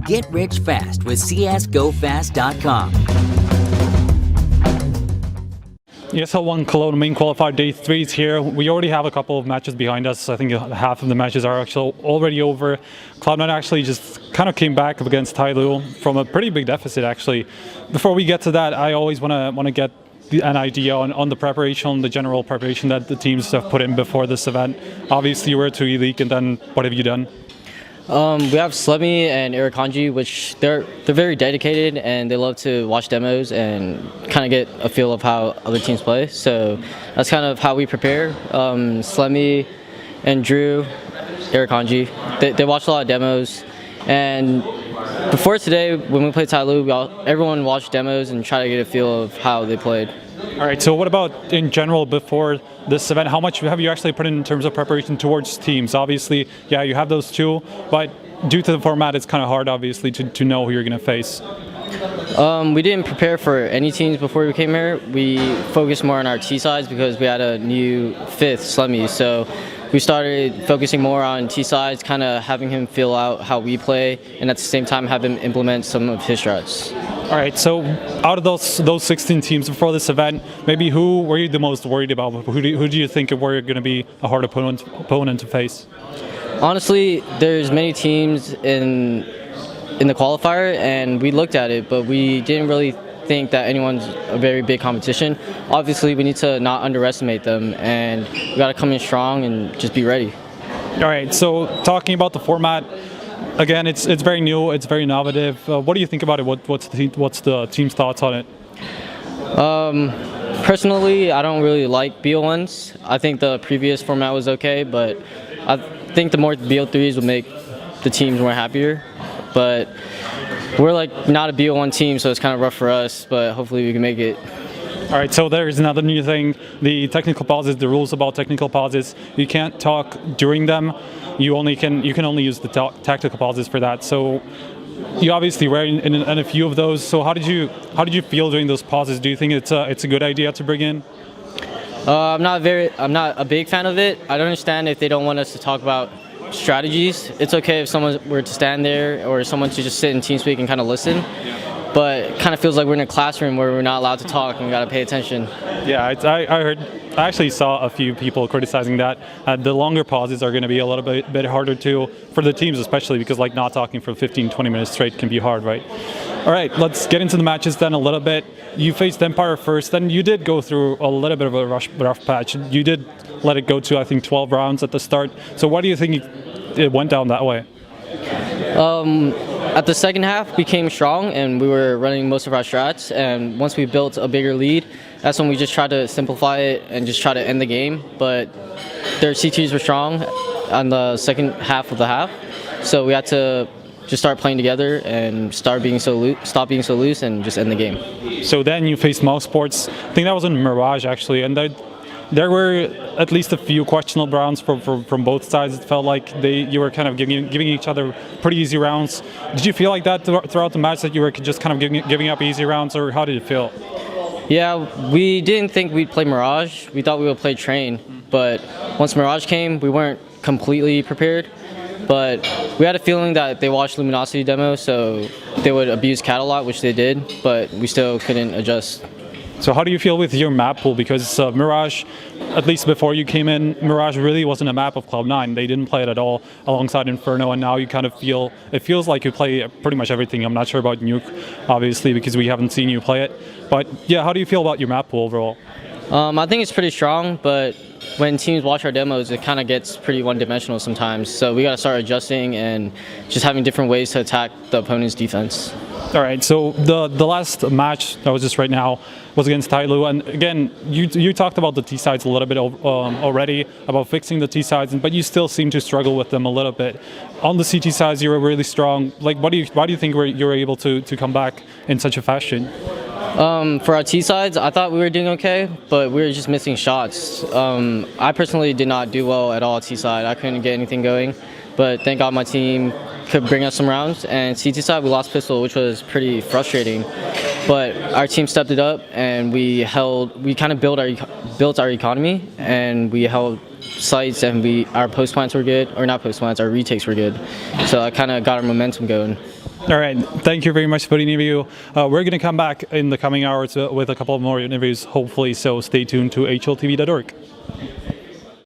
Get rich fast with csgofast.com. ESL One Cologne Main Qualifier Day 3 is here. We already have a couple of matches behind us. I think half of the matches are actually already over. Cloud9 actually just kind of came back up against TyLoo from a pretty big deficit actually. Before we get to that, I always want to get an idea on the preparation, the general preparation that the teams have put in before this event. Obviously you were to E-League, and then what have you done? We have Slemmy and Irakanji, which they're very dedicated and they love to watch demos and kind of get a feel of how other teams play. So that's kind of how we prepare. Slemmy and Drew, Irakanji, they watch a lot of demos. And before today, when we played TyLoo, everyone watched demos and tried to get a feel of how they played. All right, so what about in general before this event? How much have you actually put in terms of preparation towards teams? Obviously, yeah, you have those two, but due to the format, it's kind of hard, obviously, to know who you're going to face. We didn't prepare for any teams before we came here. We focused more on our T sides because we had a new fifth, Slemmy. So we started focusing more on T sides, kind of having him feel out how we play, and at the same time have him implement some of his strats. All right, so out of those 16 teams before this event, maybe who were you the most worried about? Who do you think were going to be a hard opponent to face? Honestly, there's many teams in the qualifier, and we looked at it, but we didn't really think that anyone's a very big competition. Obviously, we need to not underestimate them, and we got to come in strong and just be ready. All right, so talking about the format, again, it's very new, it's very innovative. What do you think about it? What's the team's thoughts on it? Personally, I don't really like BO1s. I think the previous format was okay, but I think the more BO3s would make the teams more happier. But we're like not a BO1 team, so it's kind of rough for us, but hopefully we can make it. All right, so there's another new thing, the technical pauses, the rules about technical pauses. You can't talk during them. You can only use the tactical pauses for that. So you obviously were in a few of those. So how did you feel during those pauses? Do you think it's a good idea to bring in? I'm not a big fan of it. I don't understand if they don't want us to talk about strategies. It's okay if someone were to stand there or someone to just sit in TeamSpeak and kind of listen. But it kind of feels like we're in a classroom where we're not allowed to talk and we got to pay attention. Yeah, I actually saw a few people criticizing that. The longer pauses are going to be a little bit harder too, for the teams especially, because like not talking for 15-20 minutes straight can be hard, right? All right, let's get into the matches then a little bit. You faced Empire first, then you did go through a little bit of a rough patch. You did let it go to, I think, 12 rounds at the start. So why do you think it went down that way? At the second half, we came strong and we were running most of our strats, and once we built a bigger lead, that's when we just tried to simplify it and just try to end the game. But their CTs were strong on the second half of the half, so we had to just start playing together and stop being so loose and just end the game. So then you faced Mouse Sports. I think that was in Mirage actually, and there were at least a few questionable rounds from both sides. It felt like you were kind of giving each other pretty easy rounds. Did you feel like that throughout the match, that you were just kind of giving up easy rounds, or how did it feel? Yeah, we didn't think we'd play Mirage. We thought we would play Train, but once Mirage came, we weren't completely prepared. But we had a feeling that they watched Luminosity demo, so they would abuse Cat a lot, which they did, but we still couldn't adjust. So how do you feel with your map pool? Because Mirage, at least before you came in, Mirage really wasn't a map of Cloud9. They didn't play it at all alongside Inferno, and now you kind of it feels like you play pretty much everything. I'm not sure about Nuke, obviously, because we haven't seen you play it. But yeah, how do you feel about your map pool overall? I think it's pretty strong, but when teams watch our demos, it kind of gets pretty one-dimensional sometimes. So we got to start adjusting and just having different ways to attack the opponent's defense. All right, so the last match that was just right now was against TyLoo, and again, you talked about the T-sides a little bit already, about fixing the T-sides, but you still seem to struggle with them a little bit. On the CT sides, you were really strong. Like, why do you think you were able to come back in such a fashion? For our T-sides, I thought we were doing okay, but we were just missing shots. I personally did not do well at all T-side. I couldn't get anything going, but thank God my team could bring us some rounds. And CT side, we lost pistol, which was pretty frustrating. But our team stepped it up, and we kind of built our economy, and we held sites, and our post plants were good, or not post plants, our retakes were good. So I kind of got our momentum going. All right, thank you very much for the interview. We're going to come back in the coming hours with a couple more interviews, hopefully, so stay tuned to HLTV.org.